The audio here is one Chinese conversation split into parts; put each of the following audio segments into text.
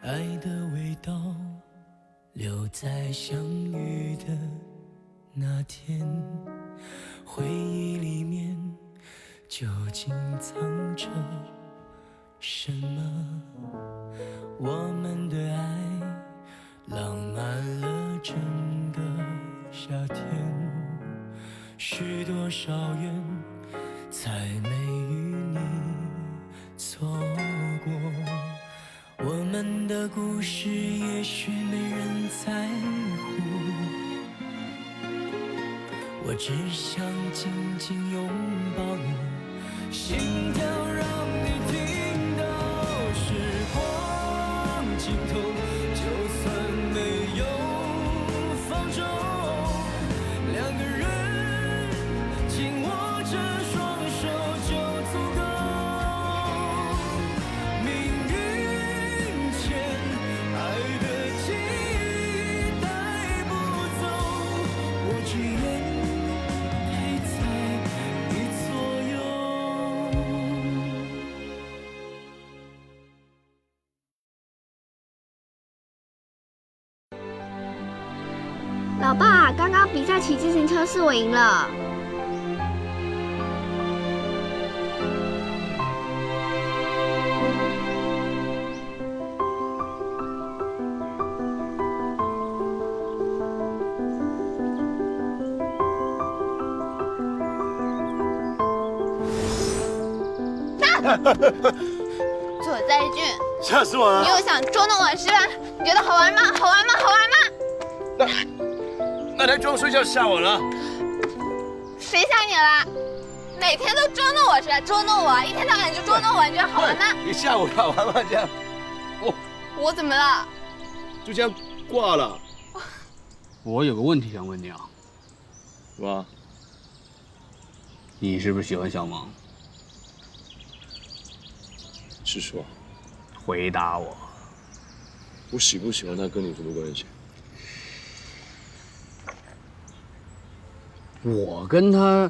爱的味道留在相遇的那天，回忆里面究竟藏着什么？我们的爱浪漫了整个夏天，许多少远才没与你错过。我们的故事也许没人在乎，我只想紧紧拥抱你，心跳让你听到时光尽头，就算没有放手，两个人紧握着双手就足够。命运牵爱的记忆带不走，我只愿陪在你左右。老爸，刚刚比赛骑自行车是我赢了。左在俊，吓死我了！你又想捉弄我是吧？你觉得好玩吗？好玩吗？好玩吗？那才装睡觉吓我了。谁吓你了？每天都捉弄我是吧？捉弄我，一天到晚就捉弄我，你觉得好玩吗？你吓我好玩吗？这样，我怎么了？就这样挂了。我有个问题想问你啊，什么？你是不是喜欢小芒？是说，回答我。我喜不喜欢他跟你什么关系？我跟他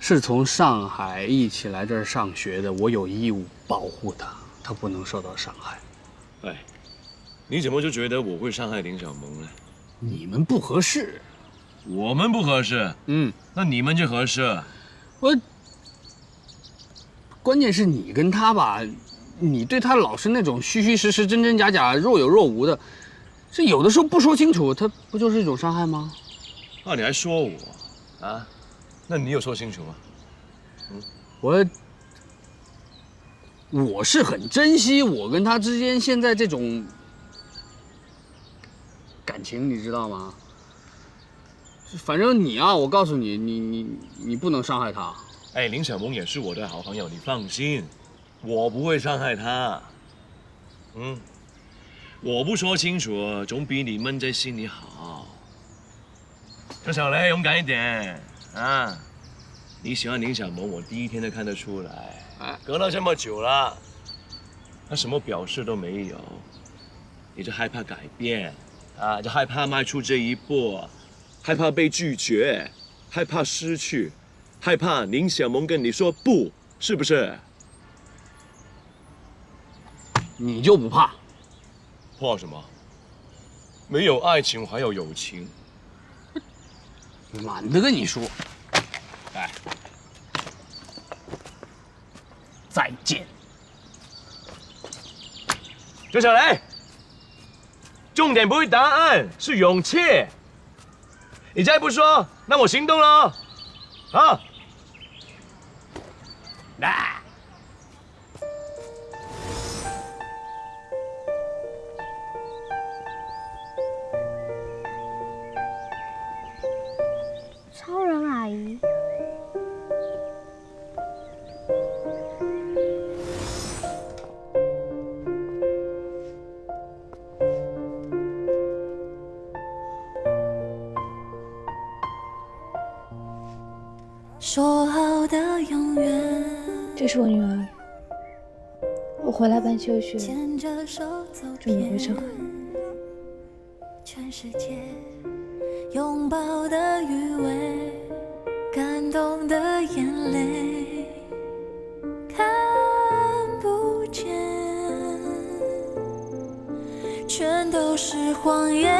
是从上海一起来这儿上学的，我有义务保护他，他不能受到伤害。哎，你怎么就觉得我会伤害林小萌呢？你们不合适。我们不合适，那你们就合适。关键是你跟他吧，你对他老是那种虚虚实实、真真假假、若有若无的，这有的时候不说清楚，他不就是一种伤害吗？啊，你还说我啊？那你有说清楚吗？我是很珍惜我跟他之间现在这种感情，你知道吗？反正你啊，我告诉你，你不能伤害他。哎，林小萌也是我的好朋友，你放心，我不会伤害他。我不说清楚，总比你闷在心里好。这小雷，勇敢一点啊！你喜欢林小萌，我第一天就看得出来。隔了这么久了，他什么表示都没有，你就害怕改变啊，就害怕迈出这一步，害怕被拒绝，害怕失去。害怕林小萌跟你说不，是不是？你就不怕？怕什么？没有爱情还有友情。懒得跟你说。哎，再见。周小雷，重点不是答案，是勇气。你再不说，那我行动了。啊！来。超人阿姨，说好的永远。这是我女儿，我回来办休学，牵着手走准备回上海。全世界拥抱的余味，感动的眼泪，看不见，全都是谎言，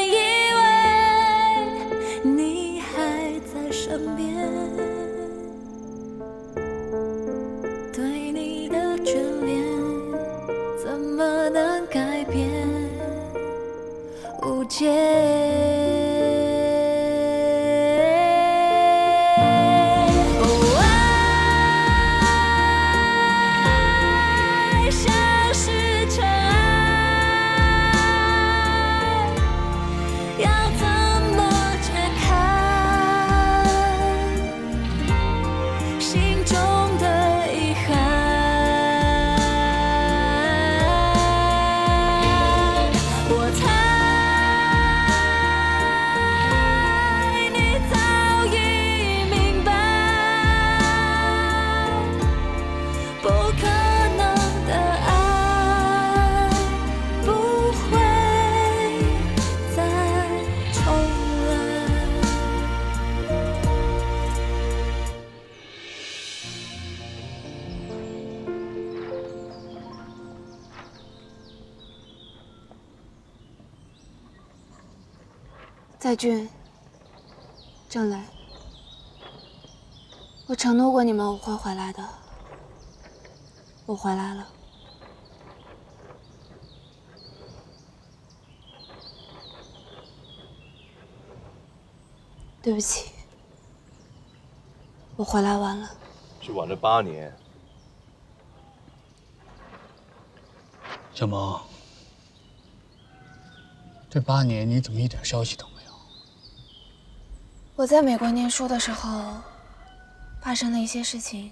以为你还在身边，对你的眷恋怎么能改变？无解。在俊、郑磊，我承诺过你们我会回来的，我回来了。对不起，我回来晚了。是晚了8年。小萌，这8年你怎么一点消息都没有？我在美国念书的时候，发生了一些事情，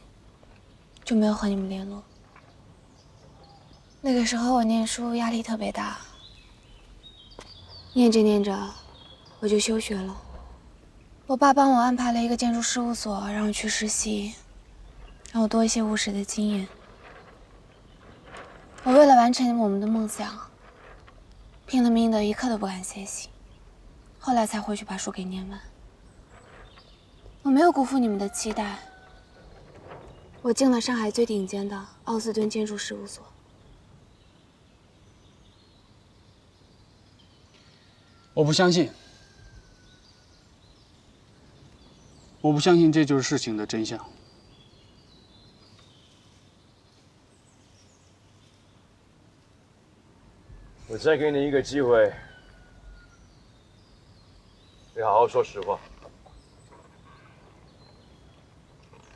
就没有和你们联络。那个时候我念书压力特别大，念着念着我就休学了。我爸帮我安排了一个建筑事务所，让我去实习，让我多一些务实的经验。我为了完成我们的梦想，拼了命的一刻都不敢歇息，后来才回去把书给念完。我没有辜负你们的期待，我进了上海最顶尖的奥斯顿建筑事务所。我不相信，我不相信这就是事情的真相。我再给你一个机会，你好好说实话。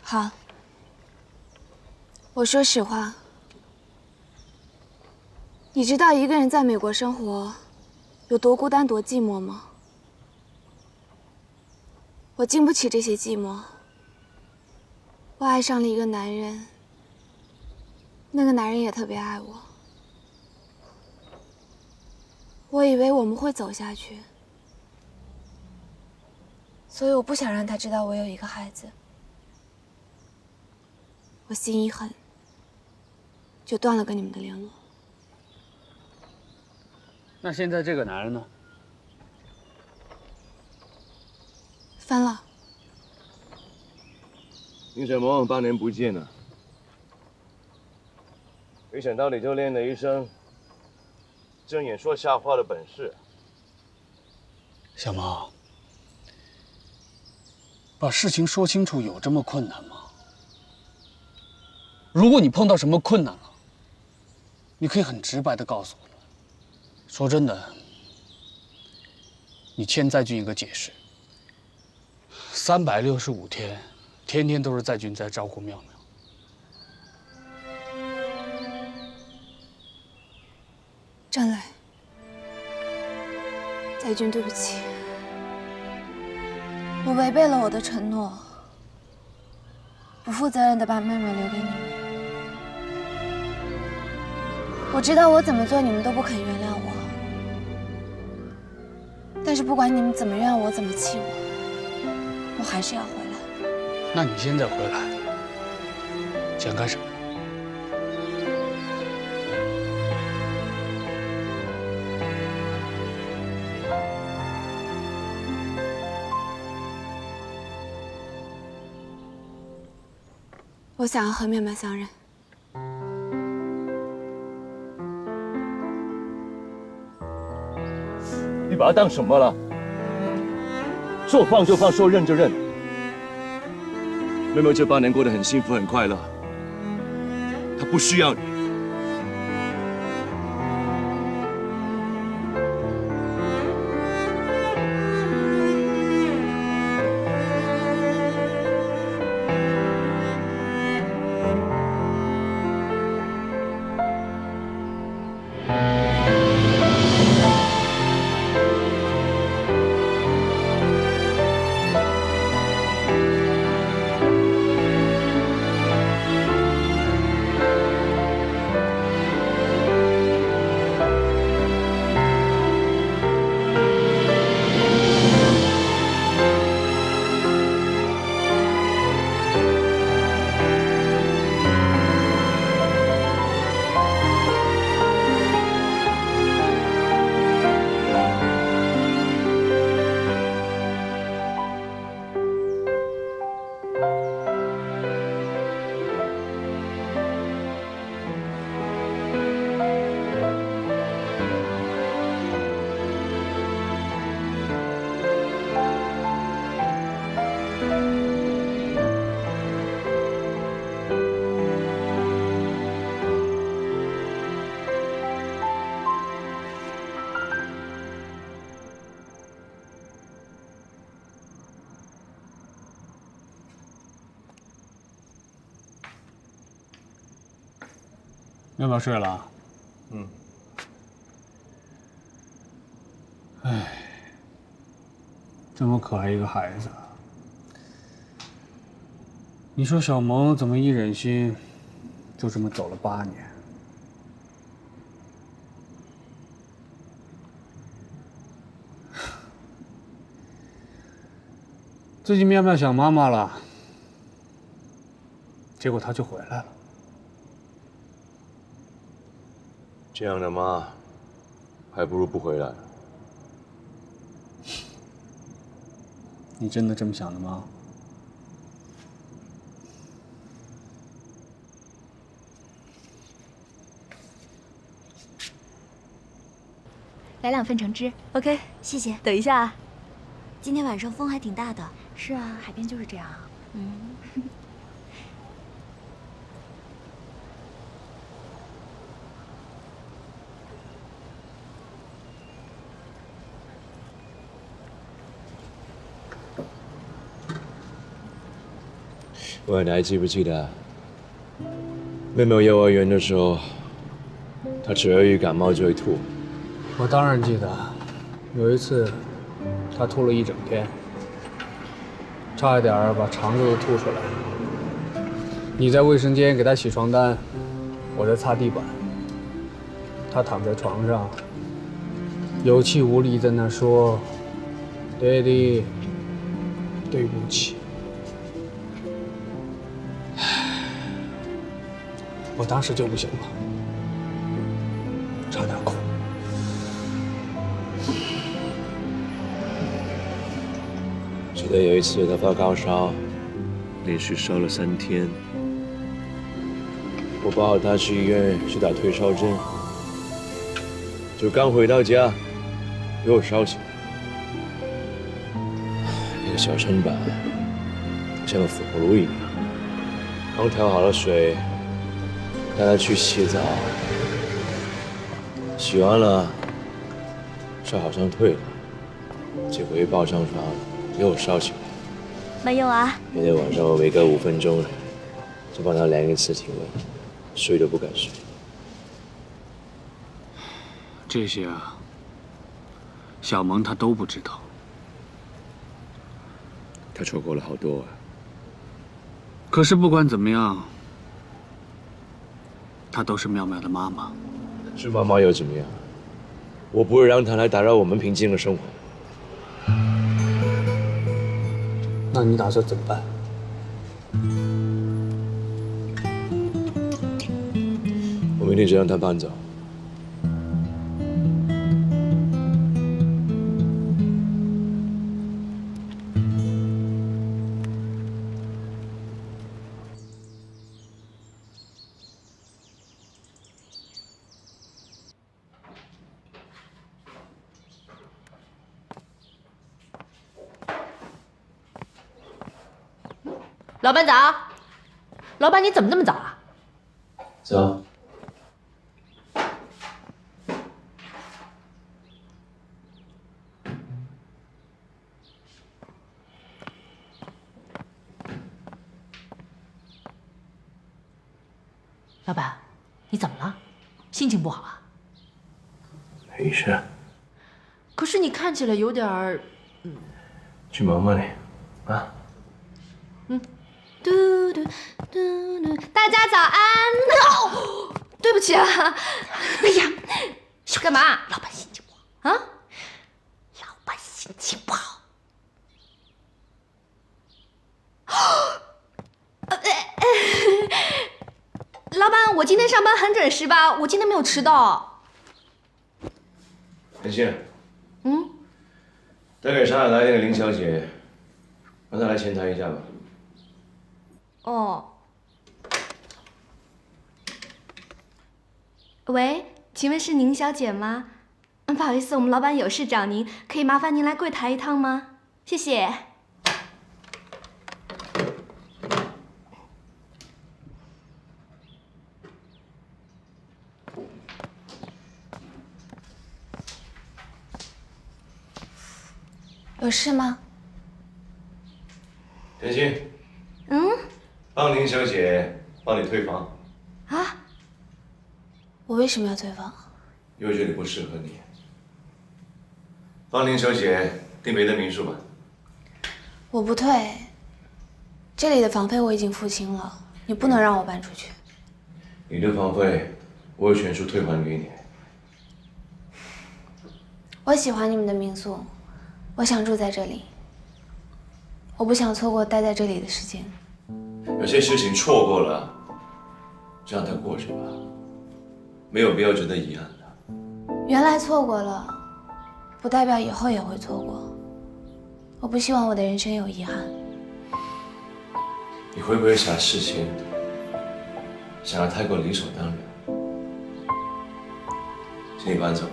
好，我说实话，你知道一个人在美国生活有多孤单多寂寞吗？我经不起这些寂寞，我爱上了一个男人，那个男人也特别爱我。我以为我们会走下去，所以我不想让他知道我有一个孩子。我心一狠，就断了跟你们的联络。那现在这个男人呢？分了。宁小萌8年不见了，没想到你就练了一身睁眼说瞎话的本事。小萌，把事情说清楚有这么困难吗？如果你碰到什么困难了，你可以很直白地告诉我们。说真的，你欠在俊一个解释。365天，天天都是在俊在照顾妙妙。郑磊，在俊，对不起，我违背了我的承诺，不负责任地把妹妹留给你们。我知道我怎么做你们都不肯原谅我，但是不管你们怎么怨我，怎么气我，我还是要回来。那你现在回来，想干什么？我想要和面面相认。你把他当什么了？说放就放，说认就认。妹妹这8年过得很幸福很快乐，她不需要你。要不要睡了？嗯。唉，这么可爱一个孩子，你说小萌怎么一忍心，就这么走了8年？最近妙妙想妈妈了，结果她就回来了。这样的妈，还不如不回来。你真的这么想的吗？来2份橙汁。OK， 谢谢。等一下啊，今天晚上风还挺大的。是啊，海边就是这样。喂，你还记不记得，妹妹幼儿园的时候，她只要一感冒就会吐。我当然记得，有一次，她吐了一整天，差一点把肠子都吐出来。你在卫生间给她洗床单，我在擦地板，她躺在床上，有气无力在那说：“爹地，对不起。”我当时就不行了，差点哭。记得有一次她发高烧，连续烧了3天，我抱她去医院去打退烧针，就刚回到家，又烧起来。那个小身板像个火炉一样，刚调好了水。带他去洗澡，洗完了，烧好像退了，结果一抱上床又烧起来。慢用啊！那天晚上我每隔5分钟就帮他量1次体温，睡都不敢睡。这些啊，小萌她都不知道。他错过了好多啊。可是不管怎么样。她都是妙妙的妈妈，是妈妈又怎么样？我不会让她来打扰我们平静的生活。那你打算怎么办？我明天就让她搬走。老板早。老板，你怎么这么早啊？走。老板，你怎么了？心情不好啊？没事。可是你看起来有点儿……去忙吧你，啊。嘟嘟嘟嘟，大家早安。对不起啊。哎呀，干嘛？老板心情不好啊？老板心情不好。老板，我今天上班很准时吧？我今天没有迟到。田心。带给上海来那个林小姐，让她来前台一下吧。哦。喂，请问是宁小姐吗？不好意思，我们老板有事找您，可以麻烦您来柜台一趟吗？谢谢。有事吗？田心。帮林小姐帮你退房。啊？我为什么要退房？因为这里不适合你。帮林小姐订别的民宿吧。我不退，这里的房费我已经付清了，你不能让我搬出去。你的房费我会全数退还给你。我喜欢你们的民宿，我想住在这里，我不想错过待在这里的时间。有些事情错过了，就让它过去吧，没有必要觉得遗憾的。原来错过了，不代表以后也会错过。我不希望我的人生有遗憾。你会不会想事情想得太过理所当然？请你搬走吧。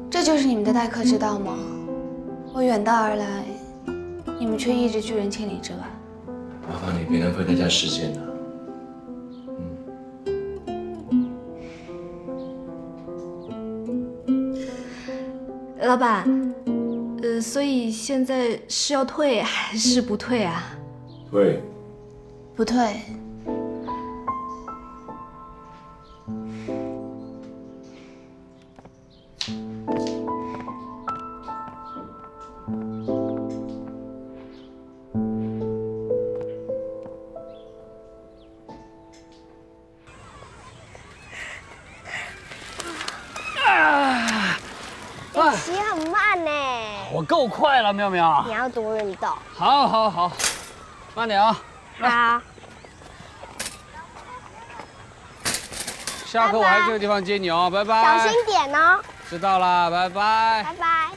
这就是你们的待客之道吗？我远道而来，你们却一直拒人千里之外。麻烦你别浪费大家时间了。老板，所以现在是要退还是不退啊？退。不退。骑很慢呢。我够快了，妙妙。你要多运动。好，好，好，慢点啊。好。下课我还这个地方接你哦，拜拜。小心点哦。知道了，拜拜。拜拜。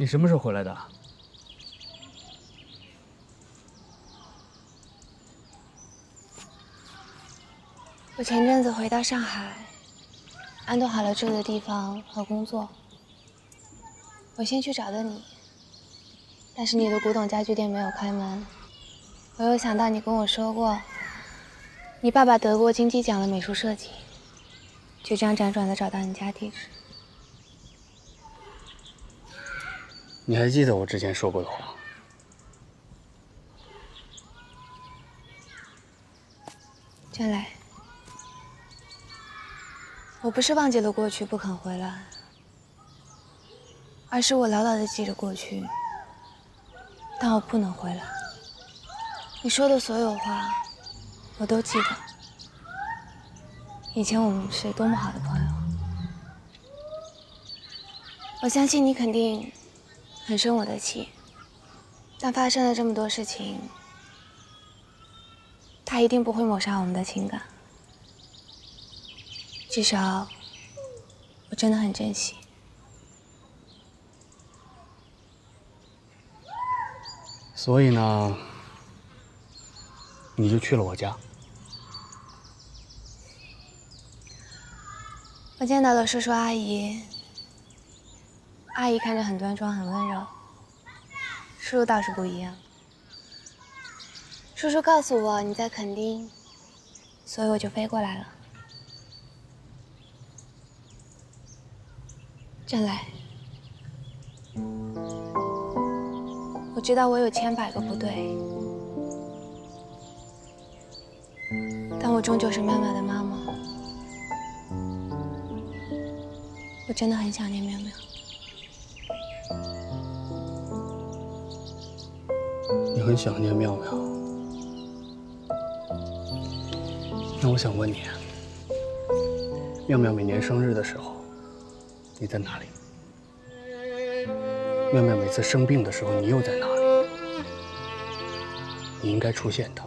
你什么时候回来的？我前阵子回到上海，安顿好了住的地方和工作。我先去找的你，但是你的古董家具店没有开门。我又想到你跟我说过，你爸爸得过金鸡奖的美术设计，就这样辗转的找到你家地址。你还记得我之前说过的话？娟蕾，我不是忘记了过去不肯回来，而是我牢牢地记着过去，但我不能回来。你说的所有话，我都记得。以前我们是多么好的朋友。我相信你肯定很生我的气，但发生了这么多事情，它一定不会抹杀我们的情感。至少，我真的很珍惜。所以呢，你就去了我家。我见到了叔叔阿姨，阿姨看着很端庄很温柔，叔叔倒是不一样。叔叔告诉我你在垦丁，所以我就飞过来了。郑来，我知道我有千百个不对，但我终究是妙妙的妈妈。我真的很想念妙妙。你很想念妙妙，那我想问你，妙妙每年生日的时候，你在哪里？妙妙每次生病的时候，你又在哪里？你应该出现的。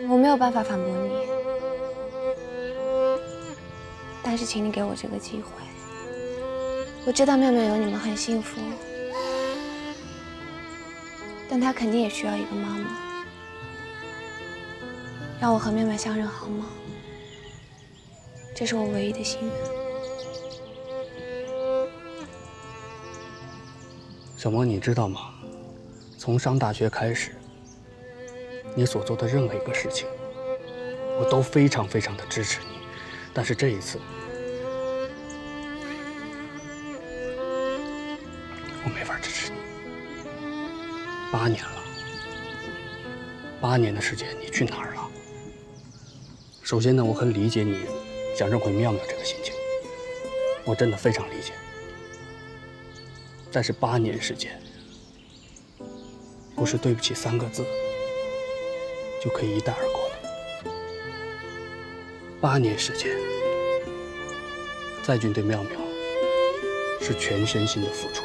我没有办法反驳你，但是请你给我这个机会。我知道妙妙有你们很幸福，但她肯定也需要一个妈妈。让我和妙妙相认好吗？这是我唯一的心愿。小萌，你知道吗？从上大学开始，你所做的任何一个事情，我都非常非常的支持你。但是这一次，我没法支持你。8年了，8年的时间，你去哪儿了？首先呢，我很理解你想认回妙妙这个心情，我真的非常理解。但是8年时间，不是对不起3个字就可以一带而过的。8年时间，在俊对妙妙是全身心的付出，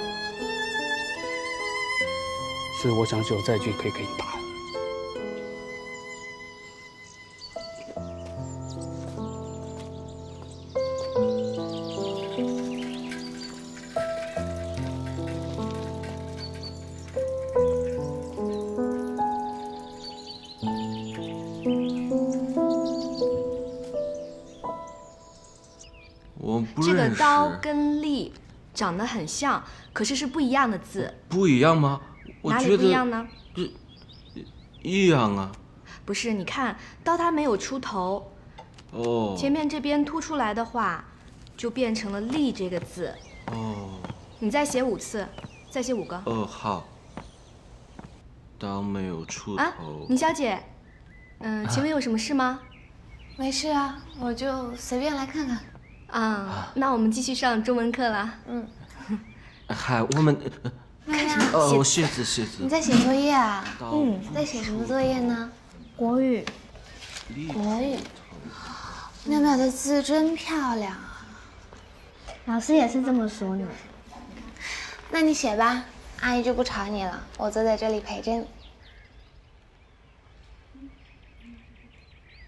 所以我想只有在俊可以给你答案。这个刀跟利长得很像，可是是不一样的字。不一样吗？哪里不一样呢？一样啊。不是，你看刀它没有出头，哦，前面这边凸出来的话，就变成了利这个字。哦，你再写5次，再写5个。好。刀没有出头。啊，倪小姐，请问有什么事吗？没事啊，我就随便来看看。啊，那我们继续上中文课了。嗨，我们看什么？写字。你在写作业啊？在写什么作业呢？国语。国语。妙妙的字真漂亮啊！老师也是这么说呢。那你写吧，阿姨就不吵你了，我坐在这里陪着你。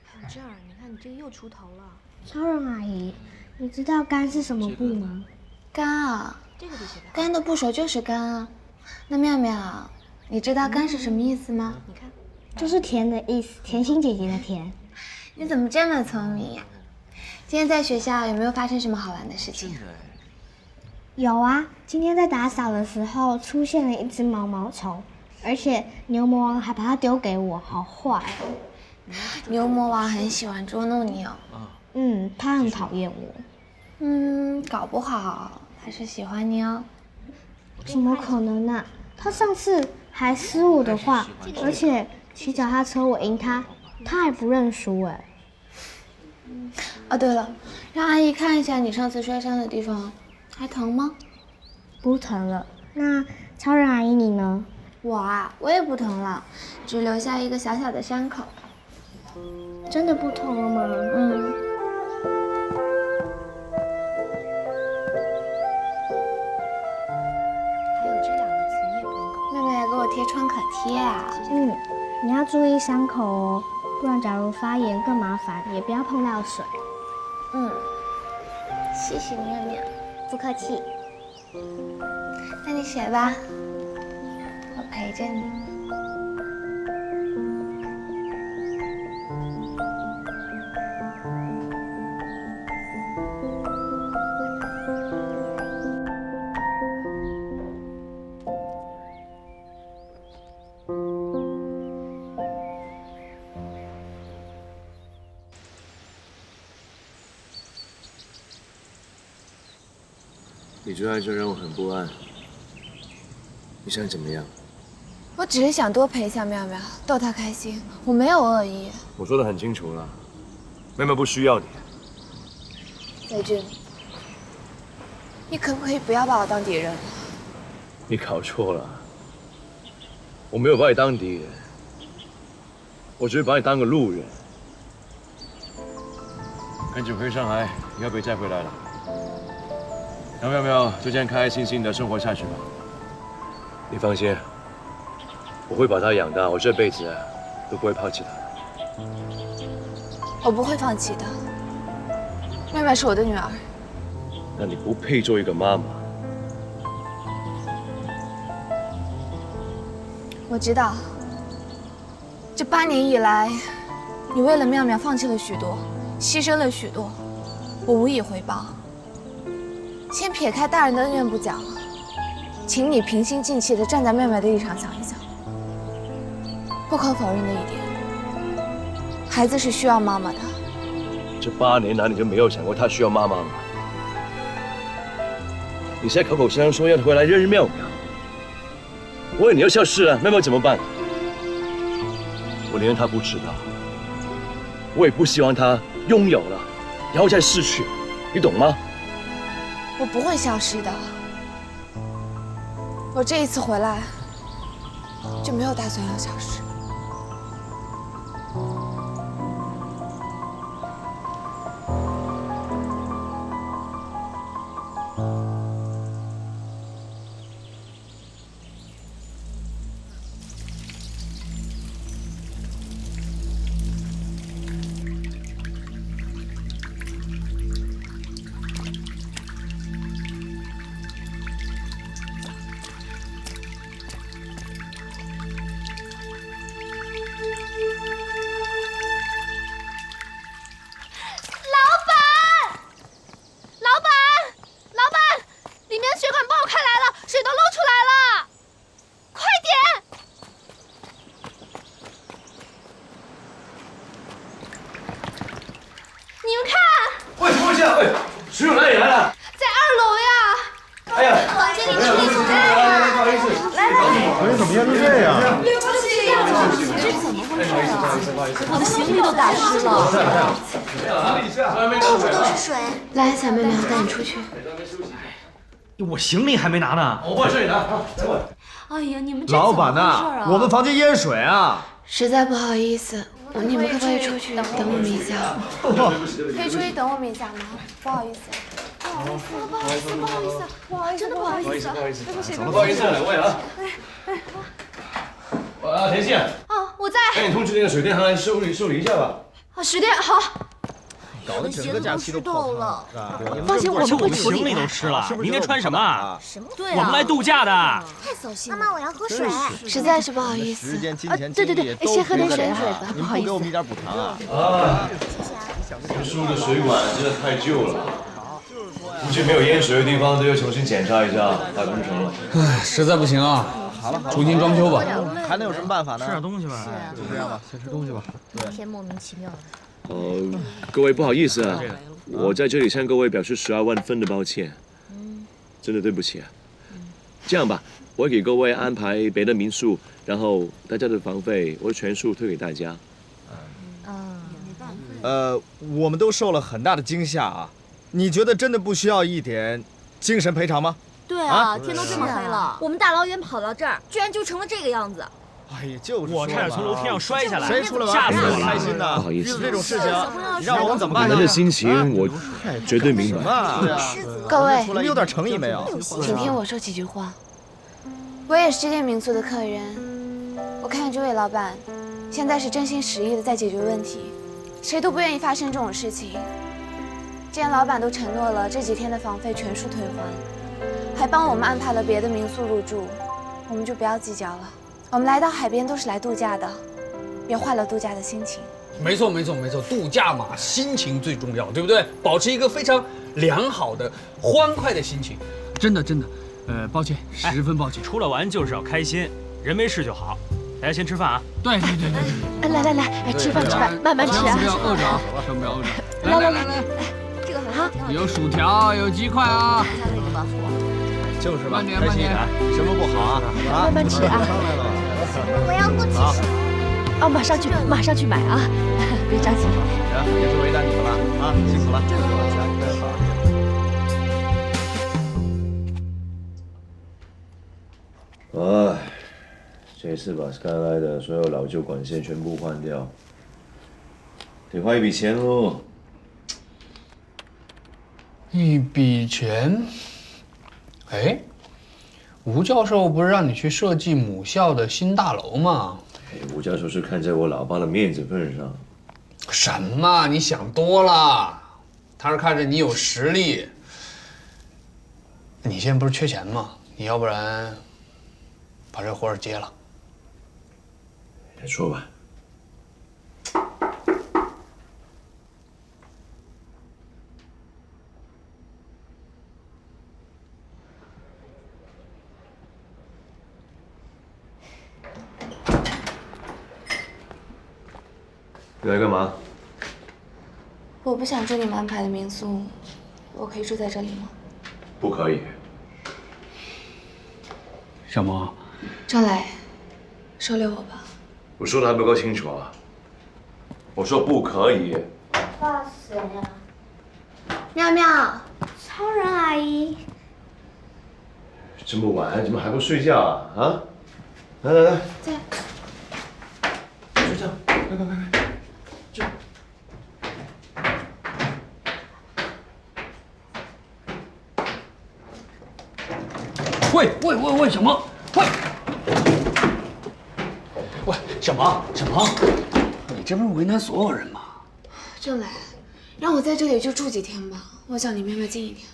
还有这儿，你看你这个又出头了。超人阿姨，你知道干是什么部吗？干啊，这个就写吧。干的部首就是干啊。那妙妙，你知道干是什么意思吗？你看，就是甜的意思，甜心姐姐的甜。你怎么这么聪明呀？今天在学校有没有发生什么好玩的事情？有啊，今天在打扫的时候出现了一只毛毛虫，而且牛魔王还把它丢给我，好坏哦。牛魔王很喜欢捉弄你哦。他很讨厌我。搞不好他是喜欢你哦。怎么可能呢？他上次还撕我的画，而且骑脚踏车我赢他，他还不认输哎。哦，对了，让阿姨看一下你上次摔伤的地方，还疼吗？不疼了。那超人阿姨你呢？我啊，我也不疼了，只留下一个小小的伤口。真的不疼了吗？嗯。还有这2个词你也不能搞。妹妹给我贴创可贴啊。你要注意伤口哦，不然假如发炎更麻烦，也不要碰到水。谢谢妙妙。不客气。那你写吧，我陪着你。你住在这让我很不安。你想怎么样？我只是想多陪一下妙妙，逗她开心，我没有恶意。我说得很清楚了，妹妹不需要你。雷军，你可不可以不要把我当敌人？你搞错了，我没有把你当敌人，我只是把你当个路人。赶紧回上海，以后别再回来了。然后妙就这样开开心心的生活下去吧。你放心，我会把她养大，我这辈子都不会抛弃她。我不会放弃的。妹妹是我的女儿。那你不配做一个妈妈。我知道，这8年以来，你为了妙妙放弃了许多，牺牲了许多，我无以回报。先撇开大人的恩怨不讲，请你平心静气地站在妹妹的立场想一想。不可否认的一点，孩子是需要妈妈的。这8年来，你就没有想过她需要妈妈吗？你现在口口声声说要回来认识妙妙，万一你要消失了，妙妙怎么办？我宁愿她不知道，我也不希望她拥有了，然后再失去，你懂吗？我不会消失的。我这一次回来，就没有打算要消失。水友哪里来了？在2楼呀。哎呀，房间里处理出来了。不好意思，来，昨天怎么变成这样？对不起，这怎么回事啊？我的行李都打湿了。到处都是水。来，小妹妹，我带你出去。我行李还没拿呢。我帮你拿，等会。哎呀，你们老板呐，我们房间淹水啊！实在不好意思，你们可不可以出去等我们一下？可以出去等我们一下吗？不好意思。不好意思，不好意思，不好意思，真的不好意思，对不起，对不起，不好意思，两位啊。田信。哦，我在。赶紧通知那个水电行来修理一下吧。啊，水电好。搞得整个假期都泡汤了。放心，我们会处理。行李都湿了，明天穿什么啊？对啊，我们来度假的。太扫兴了。妈妈，我要喝水。实在是不好意思。对，先喝点水吧。不好意思。给我们一点补偿啊！谢谢啊。别墅的水管真的太旧了，估计没有淹水的地方都要重新检查一下，大工程了。唉，实在不行啊，重新装修吧。还能有什么办法呢？吃点东西吧。就这样吧，先吃东西吧。一天莫名其妙的。各位不好意思啊，我在这里向各位表示12万分的抱歉，真的对不起啊。这样吧，我给各位安排别的民宿，然后大家的房费我全数退给大家。我们都受了很大的惊吓啊！你觉得真的不需要一点精神赔偿吗？对啊，天都这么黑了，我们大老远跑到这儿，居然就成了这个样子。哎呀，就是我差点从楼梯上摔下来，谁出来玩吓死我了！开心的，不好意思，这种事情你让我们怎么办呢？你们的心情我绝对明白。各位，你们有点诚意没有？请听我说几句话。我也是这间民宿的客人，我看这位老板现在是真心实意的在解决问题，谁都不愿意发生这种事情。既然老板都承诺了这几天的房费全数退还，还帮我们安排了别的民宿入住，我们就不要计较了。我们来到海边都是来度假的，别坏了度假的心情。没错，度假嘛，心情最重要，对不对？保持一个非常良好的、欢快的心情。真的，抱歉，十分抱歉。出来玩就是要开心，人没事就好。大家先吃饭啊！对。来，吃饭，慢慢吃啊！不要饿着啊，千万不要饿着。来，这个很好，有薯条，有鸡块啊。就是吧，慢点，什么不好啊？慢慢吃啊！我要不吃什么？哦，马上去买啊！别着急。行，也是为难你们了啊，辛苦了。哎，这次把 Skyline 的所有老旧管线全部换掉，得花一笔钱哦。一笔钱？哎，吴教授不是让你去设计母校的新大楼吗？吴教授是看在我老爸的面子份上。什么？你想多了，他是看着你有实力。你现在不是缺钱吗？你要不然把这活儿接了。再说吧。你来干嘛？我不想住你们安排的民宿，我可以住在这里吗？不可以。小萌，张磊，收留我吧。我说的还不够清楚啊！我说不可以。爸谁呀？妙妙，超人阿姨。这么晚怎么还不睡觉啊？啊！来，在。睡觉，快！喂，小萌，喂，小萌，你这不是为难所有人吗？郑磊，让我在这里就住几天吧，我想离妹妹近一点。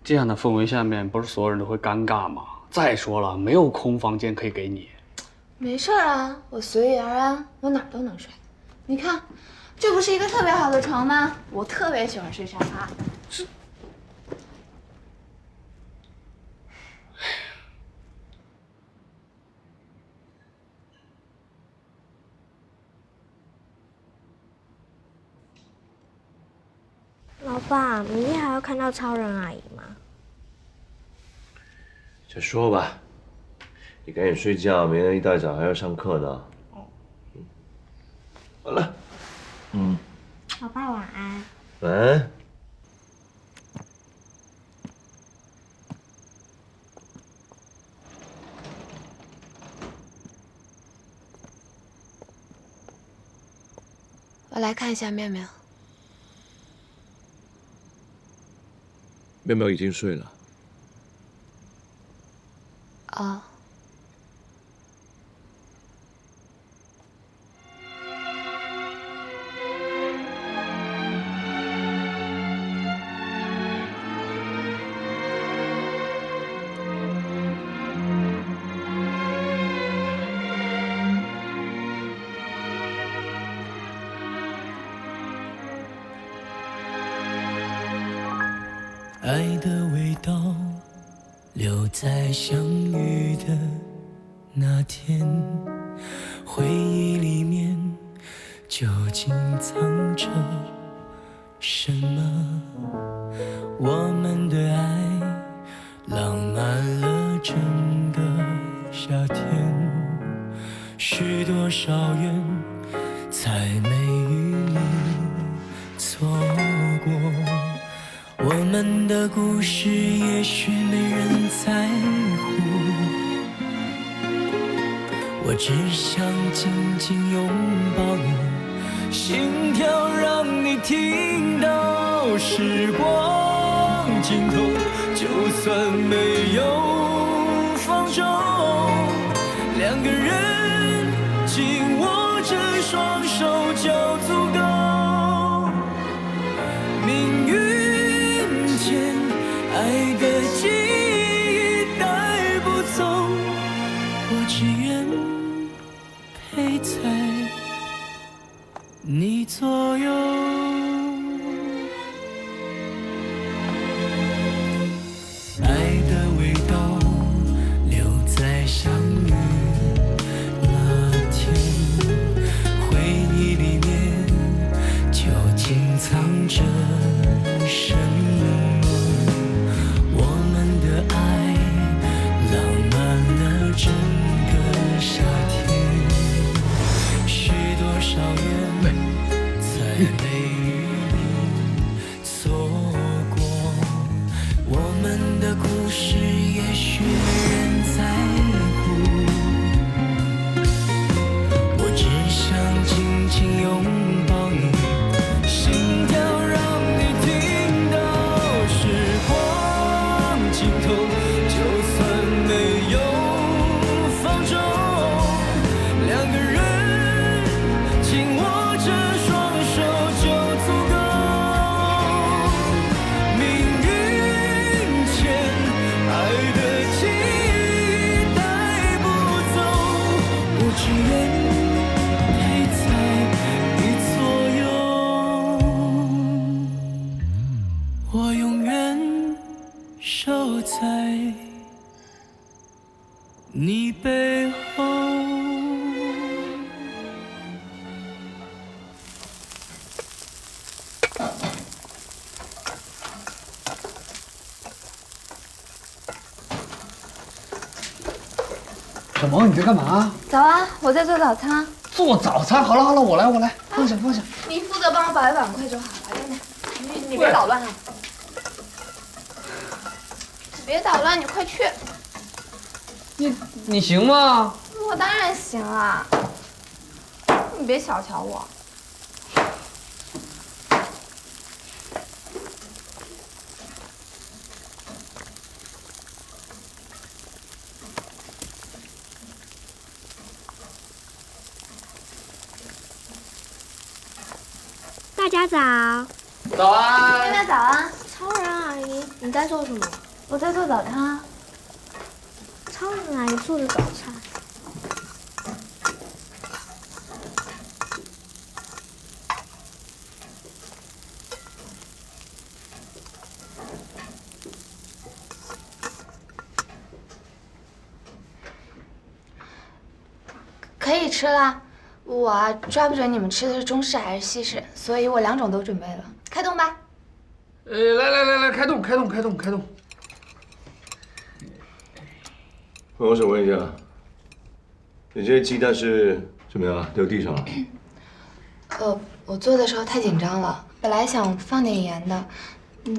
这样的氛围下面，不是所有人都会尴尬吗？再说了，没有空房间可以给你。没事啊，我随遇而安，我哪儿都能睡。你看，这不是一个特别好的床吗？我特别喜欢睡沙发。是。老爸，明天还要看到超人阿姨吗？再说吧，你赶紧睡觉，明天一大早还要上课呢。好了，老爸晚安。晚安。我来看一下妙妙。妙妙已经睡了。哦。爱的味道留在相遇的那天，回忆里面究竟藏着什么？我们的爱浪漫了整个夏天，许多少远才没遇错过。我们的故事也许没人在乎，我只想紧紧拥抱你，心跳让你听到时光尽头，就算没有放纵，两个人紧握着双手就足够。命运间爱的记忆带不走，我只愿陪在你左右。爱的味道留在相遇那天，回忆里面究竟藏着什么？我们的爱浪漫了整个夏天，许多少愿在雷雨里错过，我们的故事也许没人在乎，我只想紧紧拥抱你，心跳让你听到时光尽头，就算没有放纵，两个人紧握着双手就足够。命运间爱的记忆带不走，我只愿陪在你左右，我永远守在你背后。小萌，你在干嘛？早啊，我在做早餐。做早餐？好了好了，我来，放下。你负责帮我摆碗筷就好了，真的。你别捣乱啊！别捣乱，你快去。你行吗？我当然行啊，你别小瞧我。大家早。早安。妹妹早啊。超人阿姨，你在做什么？我在做早餐啊。超人阿姨做的早餐。可以吃啦。我啊抓不准你们吃的是中式还是西式，所以我两种都准备了。开动吧。来，开动。我想问一下，你这些鸡蛋是怎么样掉地上了？我做的时候太紧张了，本来想放点盐的，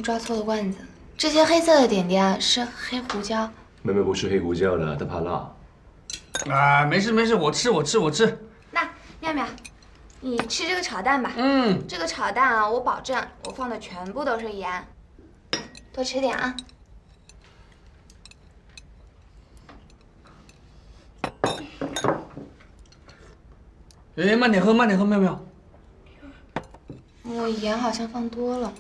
抓错了罐子。这些黑色的点点是黑胡椒。妹妹不吃黑胡椒的，她怕辣。啊，没事，我吃。那妙妙，你吃这个炒蛋吧。这个炒蛋啊，我保证我放的全部都是盐，多吃点啊。哎，慢点喝，妙妙。我盐好像放多了。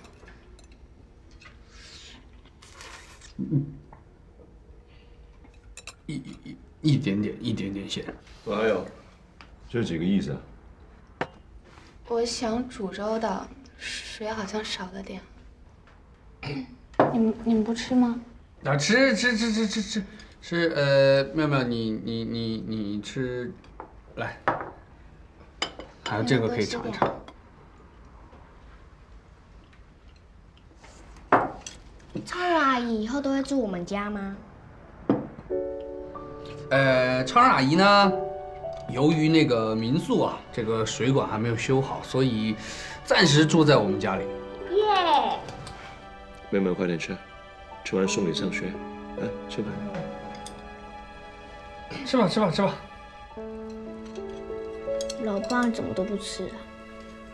一点点咸。还有，这是几个意思啊？我想煮粥的，水好像少了点。你们不吃吗？啊，吃。妙妙，你吃，来，还有这个可以尝一尝。超人阿姨以后都会住我们家吗？超人阿姨呢，由于那个民宿啊，这个水管还没有修好，所以暂时住在我们家里。耶！妹妹快点吃，吃完送你上学。来，吃吧。吃吧，吃吧，吃吧。老爸怎么都不吃啊？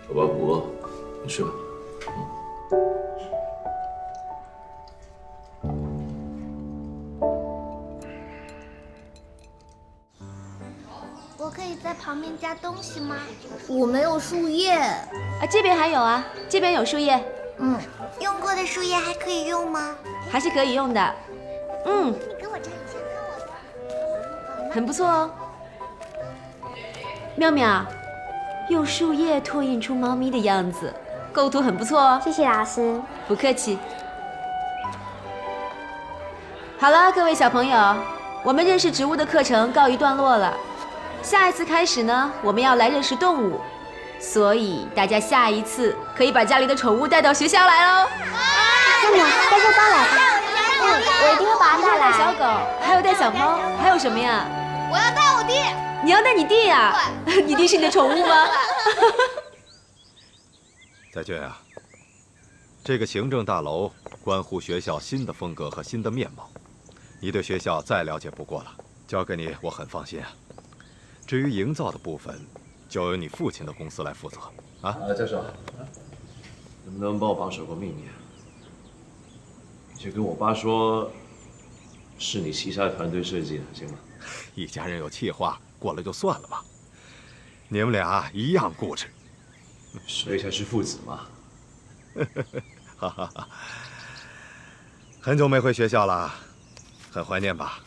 宝宝不饿，你吃吧。我可以在旁边加东西吗？我没有树叶。啊，这边还有啊，这边有树叶。用过的树叶还可以用吗？还是可以用的。你给我尝一下，看我的。很不错哦。妙妙，用树叶拓印出猫咪的样子，构图很不错哦。谢谢老师。不客气。好了，各位小朋友，我们认识植物的课程告一段落了。下一次开始呢，我们要来认识动物，所以大家下一次可以把家里的宠物带到学校来喽。妈妈，带个猫来吧。我一定会把它带来。小狗，还有带小猫，还有什么呀？我要带我弟。你要带你弟呀？你弟是你的宠物吗？载娟啊，这个行政大楼关乎学校新的风格和新的面貌，你对学校再了解不过了，交给你我很放心啊。至于营造的部分，就由你父亲的公司来负责啊。教授，能不能帮我保守个秘密啊？你就跟我爸说，是你旗下的团队设计的，行吗？一家人有气话，过了就算了吧。你们俩一样固执，所以才是父子嘛。哈哈哈。很久没回学校了，很怀念吧？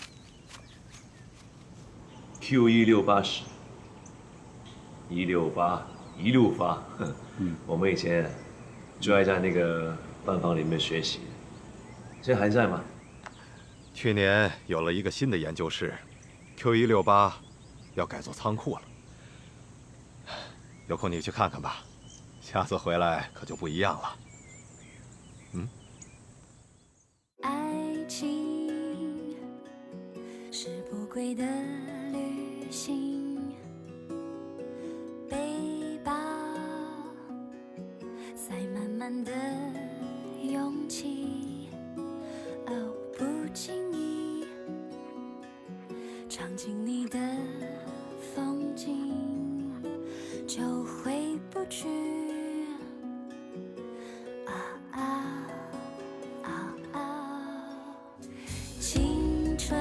Q168室，168一路发。我们以前就爱在那个班房里面学习，现在还在吗？去年有了一个新的研究室 ，Q168要改做仓库了。有空你去看看吧，下次回来可就不一样了。爱情是不归的旅行，背包塞满满的勇气，哦，不经意尝尽你的风景，就回不去。青春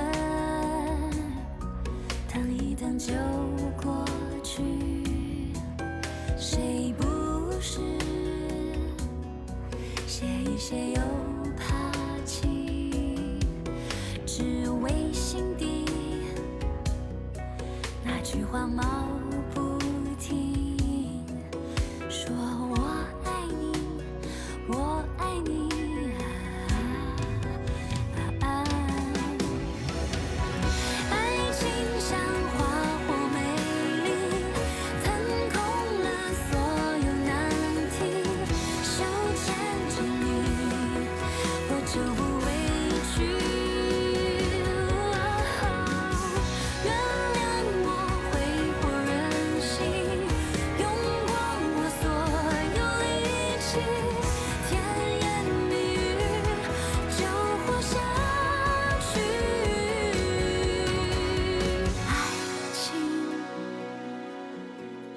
等一等就过去，谁不是写一写又爬起，只为心底那句话冒不停，说我爱你，我爱你。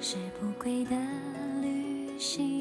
是不归的旅行。